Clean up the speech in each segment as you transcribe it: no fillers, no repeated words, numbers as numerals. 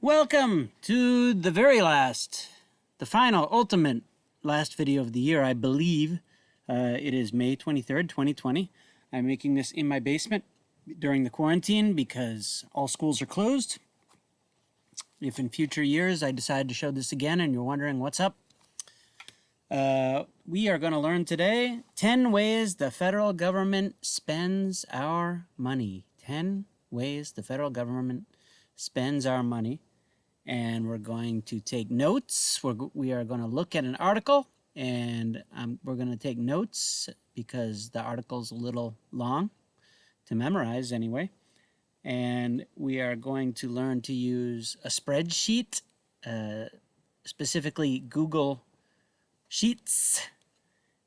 Welcome to the very last, the final, ultimate last video of the year, I believe. It is May 23rd, 2020. I'm making this in my basement during the quarantine because all schools are closed. If in future years I decide to show this again and you're wondering what's up, we are going to learn today 10 ways the federal government spends our money. 10 ways the federal government spends our money. And we're going to take notes. We are going to look at an article, and we're going to take notes because the article's a little long to memorize anyway. And we are going to learn to use a spreadsheet, specifically Google Sheets.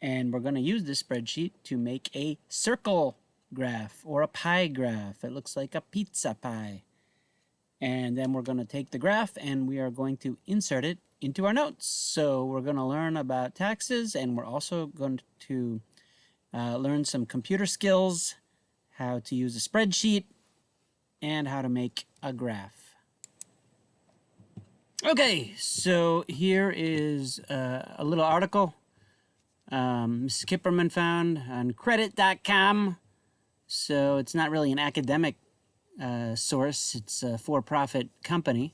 And we're going to use this spreadsheet to make a circle graph or a pie graph. It looks like a pizza pie. And then we're going to take the graph and we are going to insert it into our notes. So we're going to learn about taxes, and we're also going to learn some computer skills, how to use a spreadsheet, and how to make a graph. Okay, so here is a little article Mrs. Kipperman found on credit.com. So it's not really an academic source. It's a for-profit company.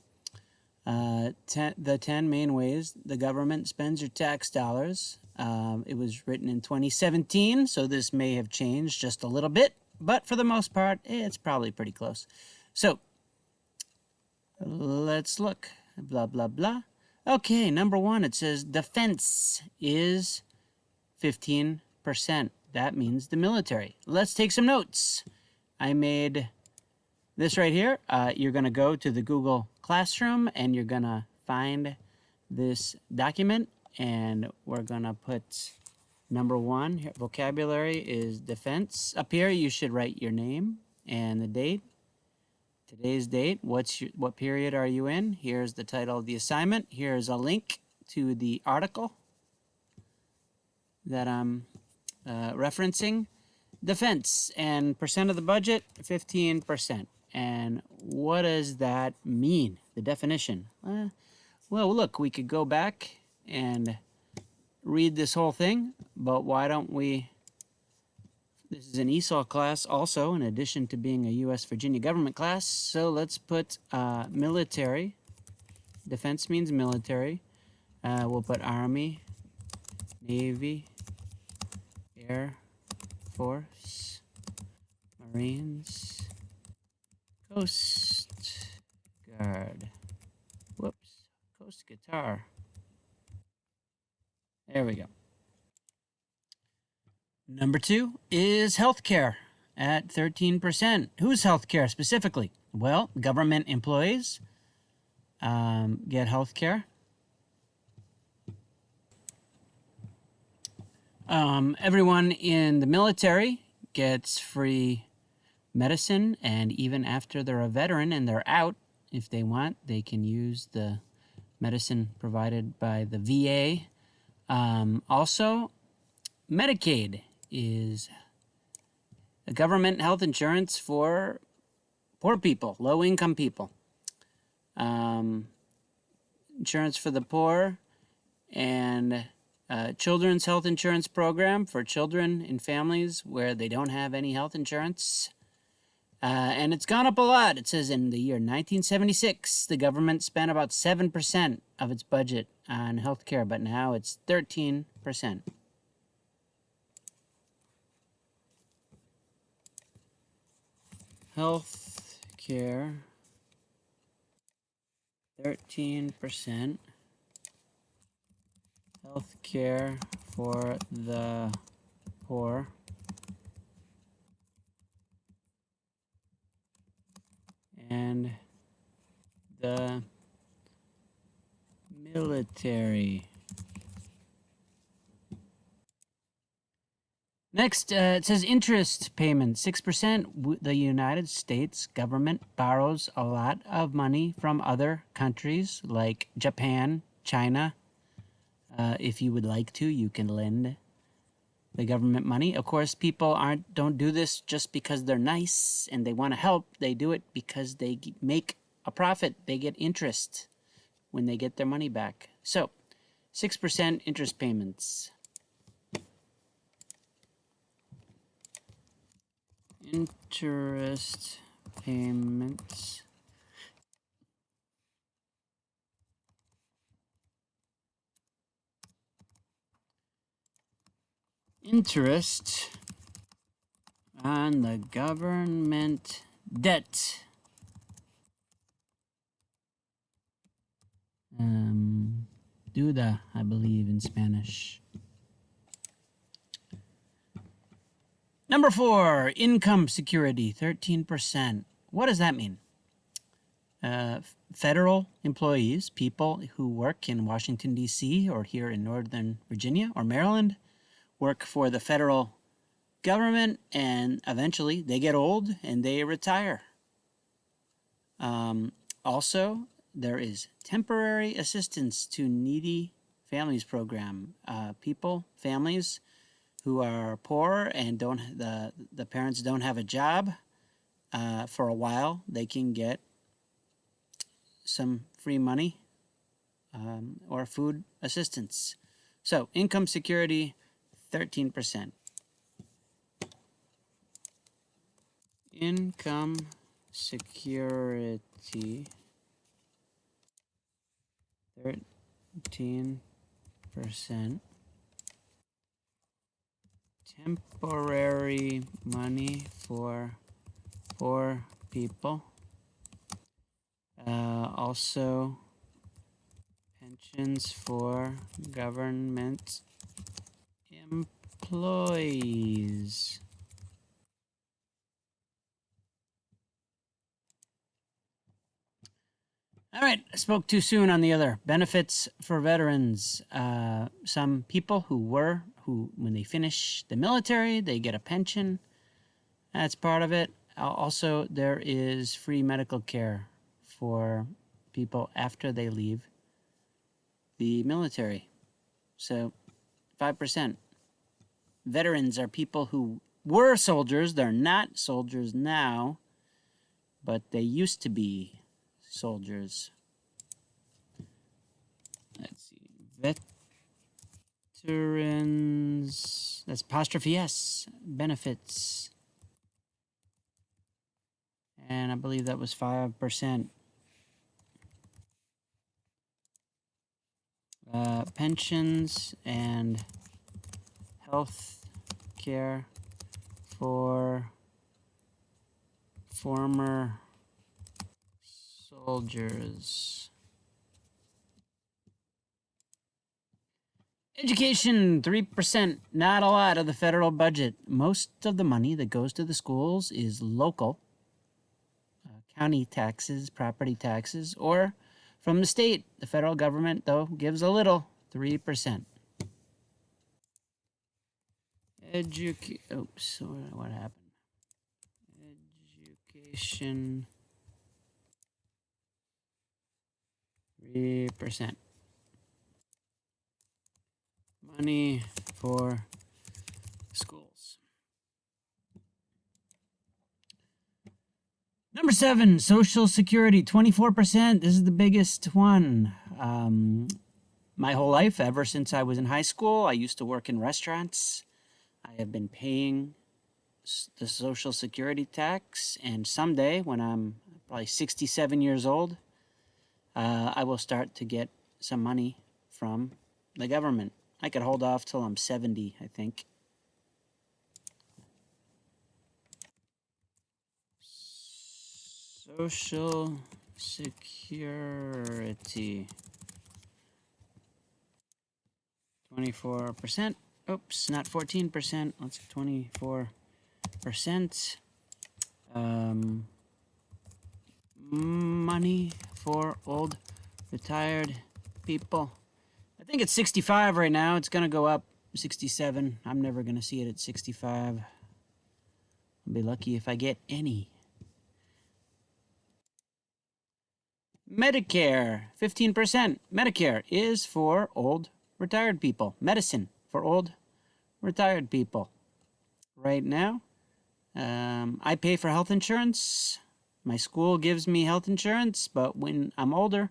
The 10 main ways the government spends your tax dollars. It was written in 2017, so this may have changed just a little bit, but for the most part, it's probably pretty close. So let's look. Blah, blah, blah. Okay, number one, it says defense is 15%. That means the military. Let's take some notes. I made this right here. You're going to go to the Google Classroom and you're going to find this document, and we're going to put number one here. Vocabulary is defense. Up here you should write your name and the date. Today's date. What period are you in? Here's the title of the assignment. Here's a link to the article that I'm referencing. Defense and percent of the budget, 15%. And what does that mean? The definition. Well, look, we could go back and read this whole thing, but why don't we? This is an ESOL class also, in addition to being a U.S. Virginia government class. So let's put military. Defense means military. We'll put Army, Navy, Air Force, Marines, Coast Guard. Whoops. Coast Guitar. There we go. Number two is healthcare at 13%. Whose healthcare specifically? Well, government employees get healthcare. Everyone in the military gets free medicine, and even after they're a veteran and they're out, if they want, they can use the medicine provided by the VA. Also, Medicaid is a government health insurance for poor people, low-income people. Insurance for the poor, and children's health insurance program for children in families where they don't have any health insurance. And it's gone up a lot. It says in the year 1976, the government spent about 7% of its budget on healthcare, but now it's 13%. Healthcare, 13%. Healthcare for the poor. And the military. Next, it says interest payment, 6%. The United States government borrows a lot of money from other countries like Japan, China. If you would like to, you can lend the government money. Of course, people don't do this just because they're nice and they want to help. They do it because they make a profit. They get interest when they get their money back. So 6% interest payments. Interest payments. Interest on the government debt. Deuda, I believe in Spanish. Number 4, income security, 13%. What does that mean? Federal employees, people who work in Washington, D.C., or here in Northern Virginia or Maryland, work for the federal government, and eventually they get old and they retire. Also, there is temporary assistance to needy families program. Families who are poor and the parents don't have a job for a while, they can get some free money or food assistance. So income security, 13%. Income security, 13%. Temporary money for poor people. Also, pensions for government employees. All right, I spoke too soon on the other benefits for veterans. Some people who when they finish the military, they get a pension. That's part of it. Also, there is free medical care for people after they leave the military. So 5%. Veterans are people who were soldiers. They're not soldiers now, but they used to be soldiers. Let's see. Veterans, that's apostrophe S, benefits. And I believe that was 5%. Pensions and health care for former soldiers. Education, 3%, not a lot of the federal budget. Most of the money that goes to the schools is local, county taxes, property taxes, or from the state. The federal government, though, gives a little, 3%. Oops, what happened? Education, 3%. Money for schools. Number 7, Social Security, 24%. This is the biggest one. My whole life, ever since I was in high school, I used to work in restaurants. I have been paying the Social Security tax, and someday, when I'm probably 67 years old, I will start to get some money from the government. I could hold off till I'm 70, I think. Social Security, 24%. Oops, not 14%. Let's 24%. Money for old retired people. I think it's 65 right now. It's going to go up 67. I'm never going to see it at 65. I'll be lucky if I get any. Medicare, 15%. Medicare is for old retired people. Medicine for old retired people. Right now, I pay for health insurance. My school gives me health insurance, but when I'm older,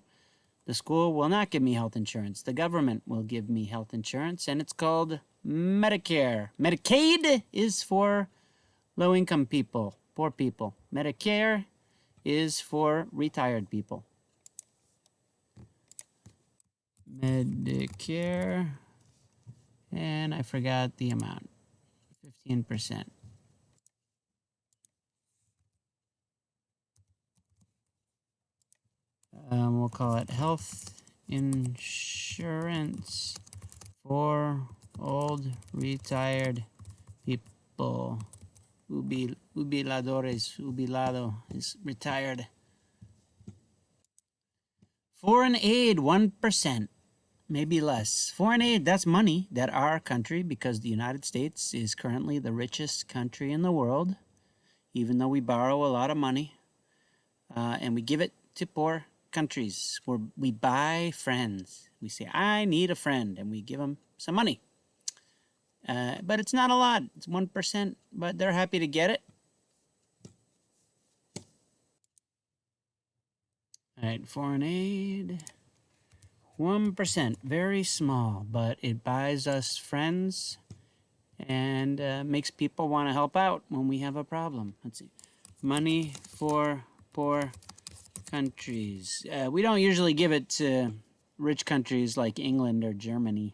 the school will not give me health insurance. The government will give me health insurance, and it's called Medicare. Medicaid is for low-income people, poor people. Medicare is for retired people. Medicare, and I forgot the amount, 15%. We'll call it health insurance for old retired people. Jubilado is retired. Foreign aid, 1%, maybe less. Foreign aid, that's money that our country, because the United States is currently the richest country in the world, even though we borrow a lot of money, and we give it to poor countries where we buy friends. We say, I need a friend, and we give them some money. But it's not a lot. It's 1%, but they're happy to get it. All right, foreign aid, 1%, very small, but it buys us friends and makes people want to help out when we have a problem. Let's see, money for poor countries. We don't usually give it to rich countries like England or Germany.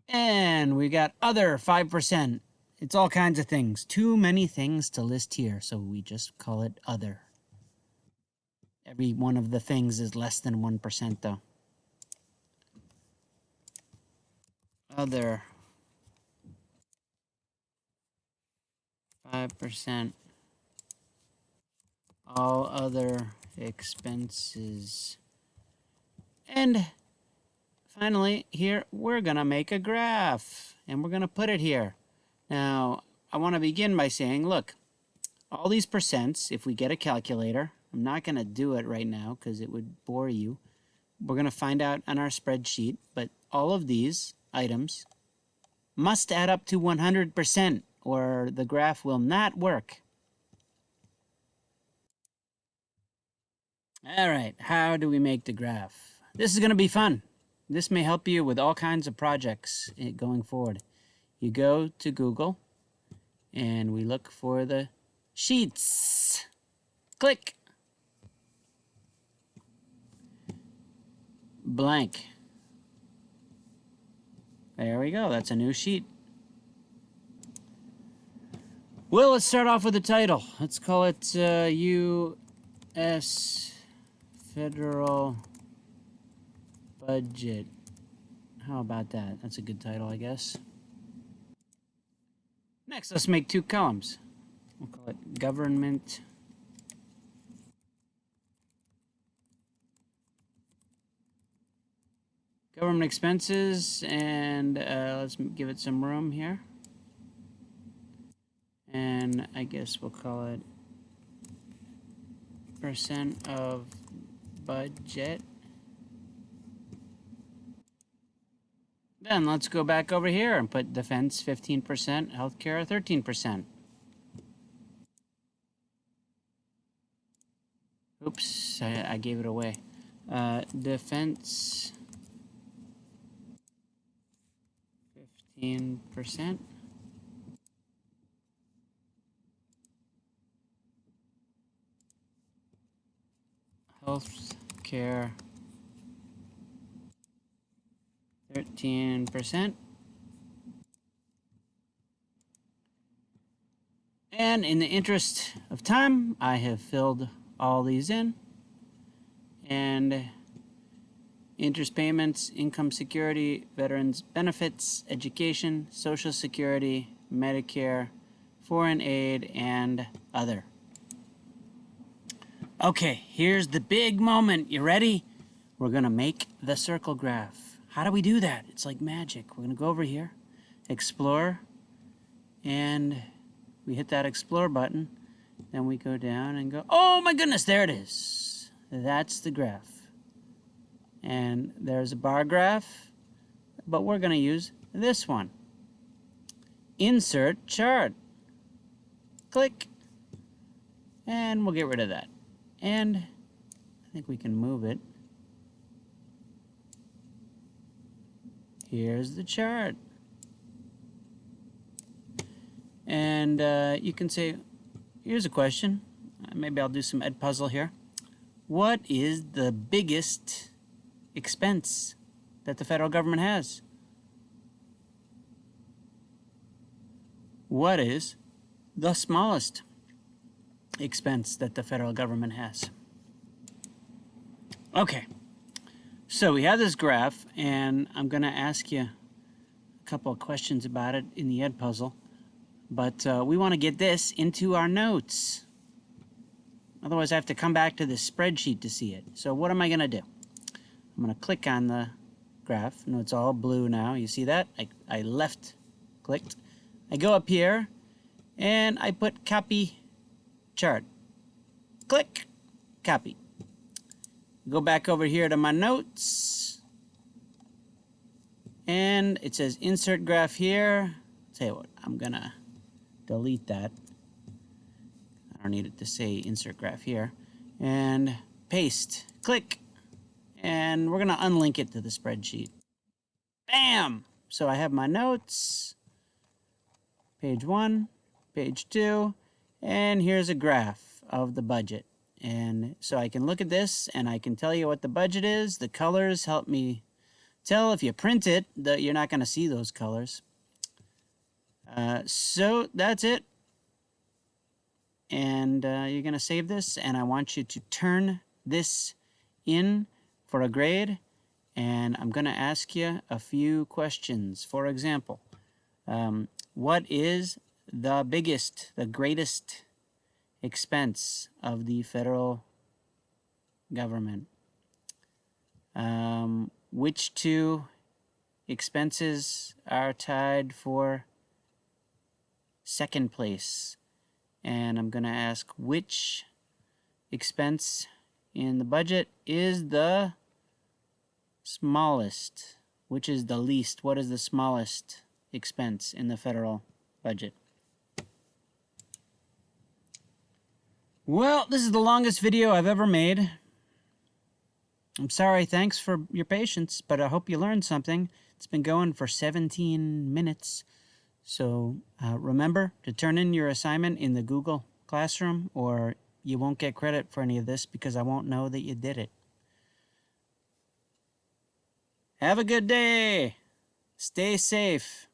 And we got other 5%. It's all kinds of things. Too many things to list here, so we just call it other. Every one of the things is less than 1%, though. Other. 5%. All other expenses. And finally, here, we're going to make a graph. And we're going to put it here. Now, I want to begin by saying, look, all these percents, if we get a calculator, I'm not going to do it right now because it would bore you. We're going to find out on our spreadsheet, but all of these items must add up to 100% or the graph will not work. All right, how do we make the graph? This is going to be fun. This may help you with all kinds of projects going forward. You go to Google and we look for the sheets. Click. Blank. There we go. That's a new sheet. Well, let's start off with the title. Let's call it U.S. Federal Budget. How about that? That's a good title, I guess. Next, let's make two columns. We'll call it Government expenses, and let's give it some room here. And I guess we'll call it percent of budget. Then let's go back over here and put defense 15%, healthcare 13%. Oops, I gave it away. Defense 15%. Healthcare 13%. And in the interest of time, I have filled all these in. And interest payments, income security, veterans benefits, education, Social Security, Medicare, foreign aid, and other. Okay, here's the big moment. You ready? We're going to make the circle graph. How do we do that? It's like magic. We're going to go over here, explore, and we hit that explore button. Then we go down and go, oh my goodness, there it is. That's the graph. And there's a bar graph, but we're going to use this one. insert chart. Click. And we'll get rid of that. And I think we can move it. Here's the chart. And you can say, here's a question. Maybe I'll do some Edpuzzle here. What is the biggest expense that the federal government has? What is the smallest expense that the federal government has? Okay, so we have this graph, and I'm going to ask you a couple of questions about it in the Edpuzzle, but we want to get this into our notes. Otherwise, I have to come back to this spreadsheet to see it. So what am I going to do? I'm going to click on the graph. No, it's all blue now. You see that? I left clicked. I go up here, and I put copy chart. Click, copy. Go back over here to my notes, and it says insert graph here. Tell you what, I'm going to delete that. I don't need it to say insert graph here. And paste. Click. And we're going to unlink it to the spreadsheet. Bam! So I have my notes. Page 1, page 2, and here's a graph of the budget. And so I can look at this and I can tell you what the budget is. The colors help me tell. If you print it, you're not going to see those colors. So that's it. And you're going to save this, and I want you to turn this in for a grade, and I'm going to ask you a few questions. For example, what is the biggest, the greatest expense of the federal government? Which two expenses are tied for second place? And I'm going to ask which expense in the budget is the smallest? Which is the least? What is the smallest expense in the federal budget? Well, this is the longest video I've ever made. I'm sorry, thanks for your patience, but I hope you learned something. It's been going for 17 minutes. So remember to turn in your assignment in the Google Classroom, or you won't get credit for any of this because I won't know that you did it. Have a good day. Stay safe.